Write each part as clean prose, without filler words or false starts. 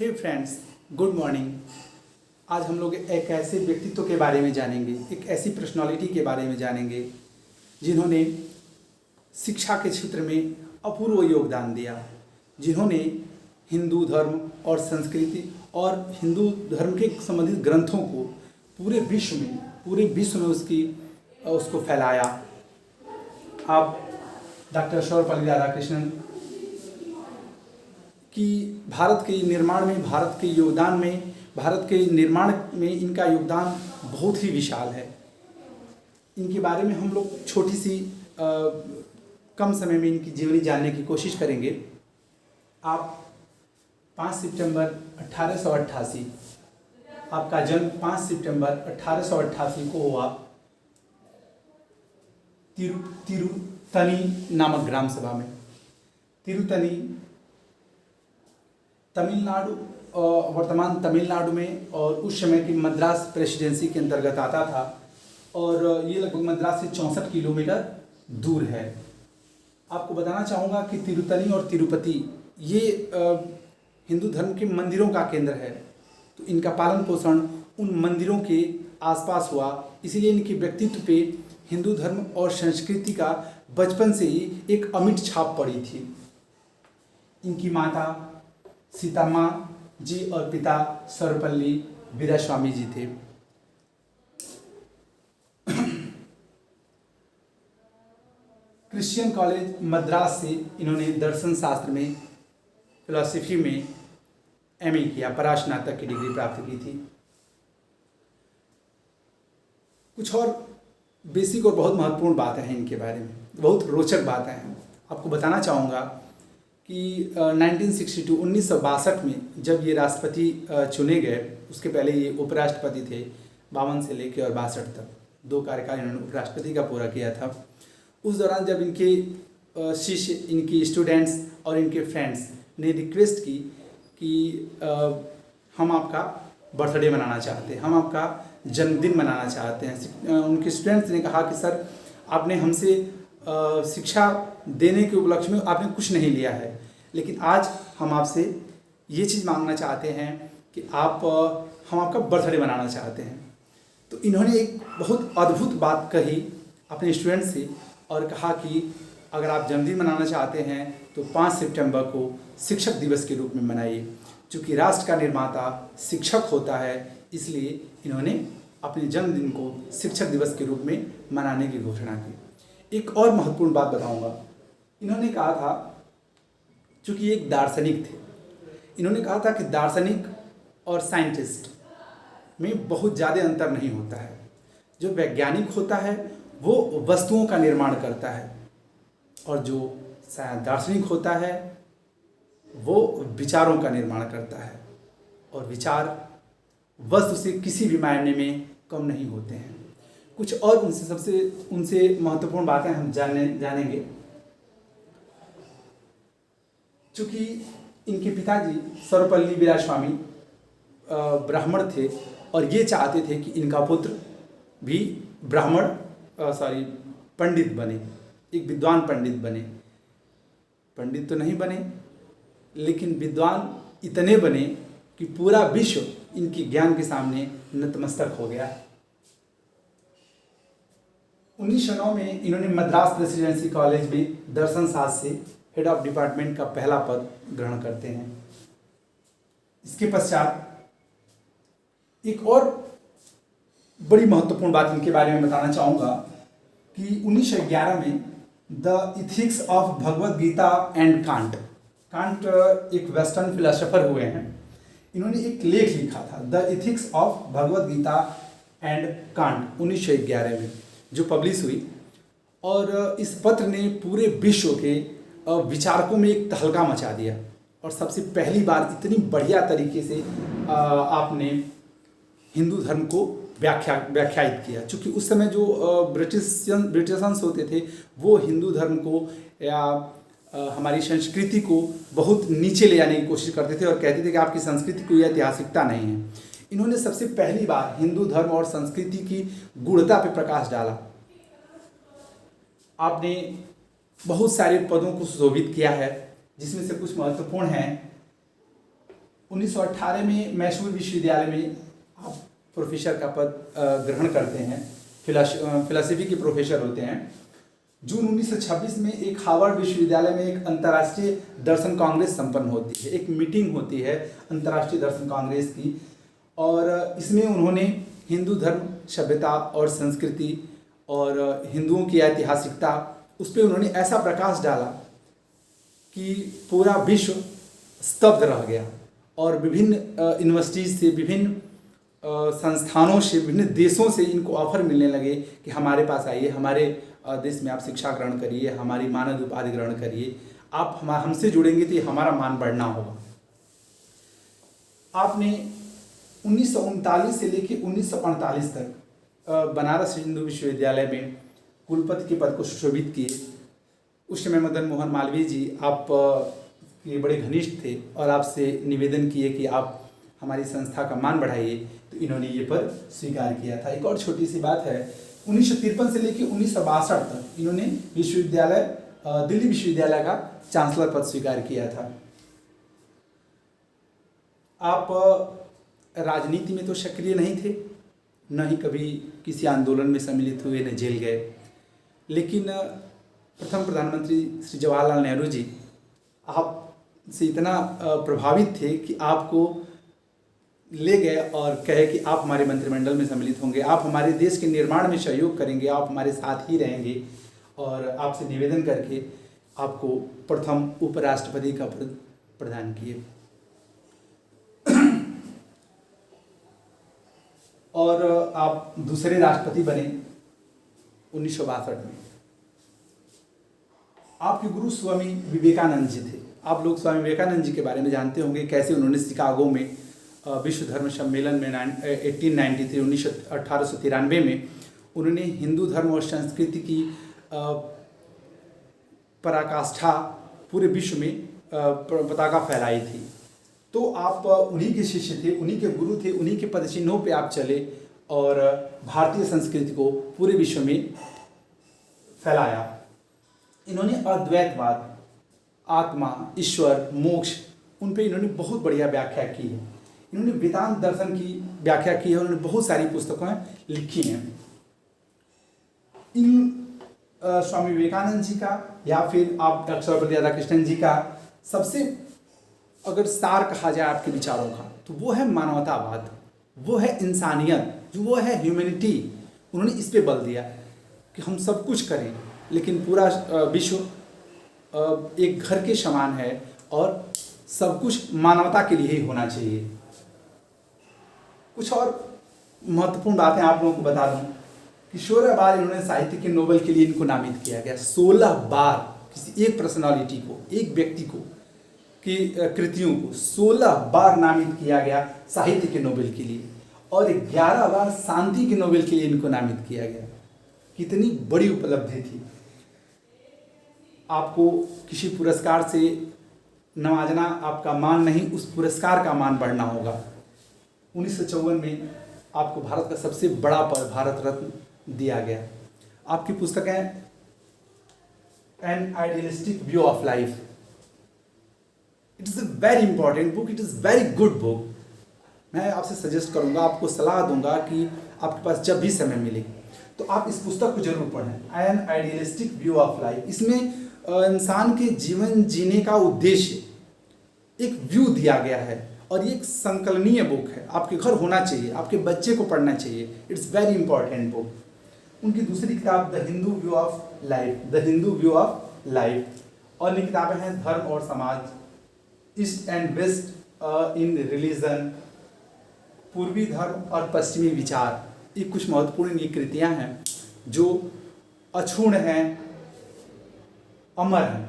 हे friends, good morning. आज हम लोग एक ऐसे व्यक्तित्व के बारे में जानेंगे, एक ऐसी पर्सनालिटी के बारे में जानेंगे जिन्होंने शिक्षा के क्षेत्र में अपूर्व योगदान दिया, जिन्होंने हिंदू धर्म और संस्कृति और हिंदू धर्म के संबंधित ग्रंथों को पूरे विश्व में उसको फैलाया। आप डॉक्टर सर्वपल्ली राधाकृष्णन कि भारत के निर्माण में, भारत के योगदान में, भारत के निर्माण में इनका योगदान बहुत ही विशाल है। इनके बारे में हम लोग छोटी सी कम समय में इनकी जीवनी जानने की कोशिश करेंगे। आप 5 सितंबर 1888, आपका जन्म 5 सितंबर 1888 को हुआ तिरुतनी नामक ग्राम सभा में। तिरुतनी तमिलनाडु, वर्तमान तमिलनाडु में, और उस समय की मद्रास प्रेसिडेंसी के अंतर्गत आता था, और ये लगभग मद्रास से 64 किलोमीटर दूर है। आपको बताना चाहूँगा कि तिरुतनी और तिरुपति ये हिंदू धर्म के मंदिरों का केंद्र है, तो इनका पालन पोषण उन मंदिरों के आसपास हुआ, इसीलिए इनके व्यक्तित्व पे हिंदू धर्म और संस्कृति का बचपन से ही एक अमिट छाप पड़ी थी। इनकी माता सीताम्मा जी और पिता सर्वपल्ली वीरास्वामी जी थे। क्रिश्चियन कॉलेज मद्रास से इन्होंने दर्शन शास्त्र में, फिलॉसफी में एमए किया, परास्नातक की डिग्री प्राप्त की थी। कुछ और बेसिक और बहुत महत्वपूर्ण बातें हैं इनके बारे में, बहुत रोचक बातें हैं। आपको बताना चाहूँगा कि 1962 में जब ये राष्ट्रपति चुने गए, उसके पहले ये उपराष्ट्रपति थे। 52 से लेकर और 62 तक 2 कार्यकाल इन्होंने उपराष्ट्रपति का पूरा किया था। उस दौरान जब इनके शिष्य, इनके स्टूडेंट्स और इनके फ्रेंड्स ने रिक्वेस्ट की कि हम आपका बर्थडे मनाना चाहते हैं, हम आपका जन्मदिन मनाना चाहते हैं, उनके स्टूडेंट्स ने कहा कि सर, आपने हमसे शिक्षा देने के उपलक्ष्य में आपने कुछ नहीं लिया है, लेकिन आज हम आपसे ये चीज़ मांगना चाहते हैं कि हम आपका बर्थडे मनाना चाहते हैं। तो इन्होंने एक बहुत अद्भुत बात कही अपने स्टूडेंट से और कहा कि अगर आप जन्मदिन मनाना चाहते हैं तो 5 सितंबर को शिक्षक दिवस के रूप में मनाइए। चूँकि राष्ट्र का निर्माता शिक्षक होता है, इसलिए इन्होंने अपने जन्मदिन को शिक्षक दिवस के रूप में मनाने की घोषणा की। एक और महत्वपूर्ण बात बताऊंगा। इन्होंने कहा था, चूँकि एक दार्शनिक थे, इन्होंने कहा था कि दार्शनिक और साइंटिस्ट में बहुत ज़्यादा अंतर नहीं होता है। जो वैज्ञानिक होता है वो वस्तुओं का निर्माण करता है, और जो दार्शनिक होता है वो विचारों का निर्माण करता है, और विचार वस्तु से किसी भी मायने में कम नहीं होते हैं। कुछ और उनसे महत्वपूर्ण बातें हम जानेंगे। चूँकि इनके पिताजी सर्वपल्ली वीरास्वामी ब्राह्मण थे, और ये चाहते थे कि इनका पुत्र भी पंडित बने, एक विद्वान पंडित बने। पंडित तो नहीं बने, लेकिन विद्वान इतने बने कि पूरा विश्व इनके ज्ञान के सामने नतमस्तक हो गया। 1909 में इन्होंने मद्रास प्रेसिडेंसी कॉलेज में दर्शन शास्त्र से हेड ऑफ डिपार्टमेंट का पहला पद ग्रहण करते हैं। इसके पश्चात एक और बड़ी महत्वपूर्ण बात इनके बारे में बताना चाहूँगा कि 1911 में the ethics of Bhagavad Gita and Kant एक वेस्टर्न फिलोसोफर हुए हैं। इन्होंने एक लेख लिखा था, the ethics of Bhagavad Gita and Kant, 1911 में, जो पब्लिश हुई। और इस पत्र ने पूरे विश्व के विचारकों में एक तहलका मचा दिया, और सबसे पहली बार इतनी बढ़िया तरीके से आपने हिंदू धर्म को व्याख्यायित किया। चूँकि उस समय जो ब्रिटिशंस होते थे वो हिंदू धर्म को या हमारी संस्कृति को बहुत नीचे ले जाने की कोशिश करते थे, और कहते थे कि आपकी संस्कृति कोई ऐतिहासिकता नहीं है। इन्होंने सबसे पहली बार हिंदू धर्म और संस्कृति की गूढ़ता पर प्रकाश डाला। आपने बहुत सारे पदों को सुशोभित किया है, जिसमें से कुछ महत्वपूर्ण हैं। 1918 में मैसूर विश्वविद्यालय में आप प्रोफेसर का पद ग्रहण करते हैं, फिलॉसफी के प्रोफेसर होते हैं। जून 1926 में एक हार्वर्ड विश्वविद्यालय में एक अंतर्राष्ट्रीय दर्शन कांग्रेस संपन्न होती है, एक मीटिंग होती है अंतर्राष्ट्रीय दर्शन कांग्रेस की, और इसमें उन्होंने हिंदू धर्म, सभ्यता और संस्कृति और हिंदुओं की ऐतिहासिकता, उस पर उन्होंने ऐसा प्रकाश डाला कि पूरा विश्व स्तब्ध रह गया और विभिन्न यूनिवर्सिटीज से, विभिन्न संस्थानों से, विभिन्न देशों से इनको ऑफर मिलने लगे कि हमारे पास आइए, हमारे देश में आप शिक्षा ग्रहण करिए, हमारी मानद उपाधि ग्रहण करिए, आप हमसे जुड़ेंगे तो हमारा मान बढ़ना होगा। आपने 1939 से लेकर 1948 तक बनारस हिंदू विश्वविद्यालय में कुलपति के पद को सुशोभित किए। उस समय मदन मोहन मालवीय जी आप के बड़े घनिष्ठ थे और आपसे निवेदन किए कि आप हमारी संस्था का मान बढ़ाइए, तो इन्होंने ये पद स्वीकार किया था। एक और छोटी सी बात है, 1953 से लेकर 1962 तक इन्होंने दिल्ली विश्वविद्यालय का चांसलर पद स्वीकार किया था। आप राजनीति में तो सक्रिय नहीं थे, न ही कभी किसी आंदोलन में सम्मिलित हुए, न जेल गए, लेकिन प्रथम प्रधानमंत्री श्री जवाहरलाल नेहरू जी आपसे इतना प्रभावित थे कि आपको ले गए और कहे कि आप हमारे मंत्रिमंडल में सम्मिलित होंगे, आप हमारे देश के निर्माण में सहयोग करेंगे, आप हमारे साथ ही रहेंगे, और आपसे निवेदन करके आपको प्रथम उपराष्ट्रपति का पद प्रदान किए। और आप दूसरे राष्ट्रपति बने 1962 में। आपके गुरु स्वामी विवेकानंद जी थे। आप लोग स्वामी विवेकानंद जी के बारे में जानते होंगे, कैसे उन्होंने शिकागो में विश्व धर्म सम्मेलन में 1893 में उन्होंने हिंदू धर्म और संस्कृति की पराकाष्ठा पूरे विश्व में पताका फैलाई थी। तो आप उन्हीं के शिष्य थे, उन्हीं के गुरु थे, उन्हीं के पदचिन्हों पे आप चले और भारतीय संस्कृति को पूरे विश्व में फैलाया। इन्होंने अद्वैतवाद, आत्मा, ईश्वर, मोक्ष, उन पे इन्होंने बहुत बढ़िया व्याख्या की है। इन्होंने वेदांत दर्शन की व्याख्या की है, उन्होंने बहुत सारी पुस्तकें लिखी हैं। इन स्वामी विवेकानंद जी का या फिर आप डॉक्टर सर्वपल्ली राधाकृष्णन जी का सबसे अगर सार कहा जाए आपके विचारों का, तो वो है मानवतावाद, वो है इंसानियत, वो है ह्यूमैनिटी। उन्होंने इस पे बल दिया कि हम सब कुछ करें, लेकिन पूरा विश्व एक घर के समान है और सब कुछ मानवता के लिए ही होना चाहिए। कुछ और महत्वपूर्ण बातें आप लोगों को बता दूं कि 16 बार इन्होंने साहित्य के नोबेल के लिए इनको नामित किया गया। 16 बार किसी एक पर्सनालिटी को, एक व्यक्ति को की कृतियों को 16 बार नामित किया गया साहित्य के नोबेल के लिए, और 11 बार शांति के नोबेल के लिए इनको नामित किया गया। कितनी बड़ी उपलब्धि थी। आपको किसी पुरस्कार से नवाजना आपका मान नहीं, उस पुरस्कार का मान बढ़ना होगा। 1954 में आपको भारत का सबसे बड़ा पद भारत रत्न दिया गया। आपकी पुस्तकें N idealistic view of life, it is a very important book, it is very good book. मैं आपसे सजेस्ट करूंगा, आपको सलाह दूंगा कि आपके पास जब भी समय मिले तो आप इस पुस्तक को जरूर पढ़ें, N idealistic view of life. इसमें इंसान के जीवन जीने का उद्देश्य, एक व्यू दिया गया है, और ये एक संकलनीय बुक है। आपके घर होना चाहिए, आपके बच्चे को पढ़ना चाहिए। It's very important book. उनकी दूसरी किताब the Hindu view of life, the Hindu view of life, और ये किताबें हैं धर्म और समाज, East and West in religion, पूर्वी धर्म और पश्चिमी विचार। ये कुछ महत्वपूर्ण ये कृतियाँ हैं जो अक्षुण्ण हैं, अमर हैं।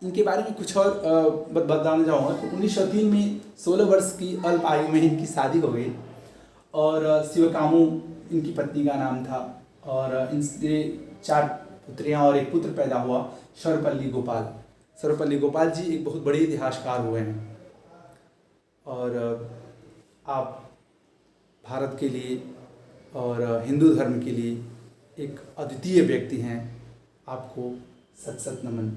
इनके बारे में कुछ और बताना चाहूँगा कि 1903 में 16 वर्ष की अल्प आयु में इनकी शादी हो गई, और शिवकामू इनकी पत्नी का नाम था, और इनसे 4 पुत्रियाँ और एक पुत्र पैदा हुआ, सर्वपल्ली गोपाल। सर्वपल्ली गोपाल जी एक बहुत बड़े इतिहासकार हुए हैं, और आप भारत के लिए और हिंदू धर्म के लिए एक अद्वितीय व्यक्ति हैं। आपको सत सत नमन।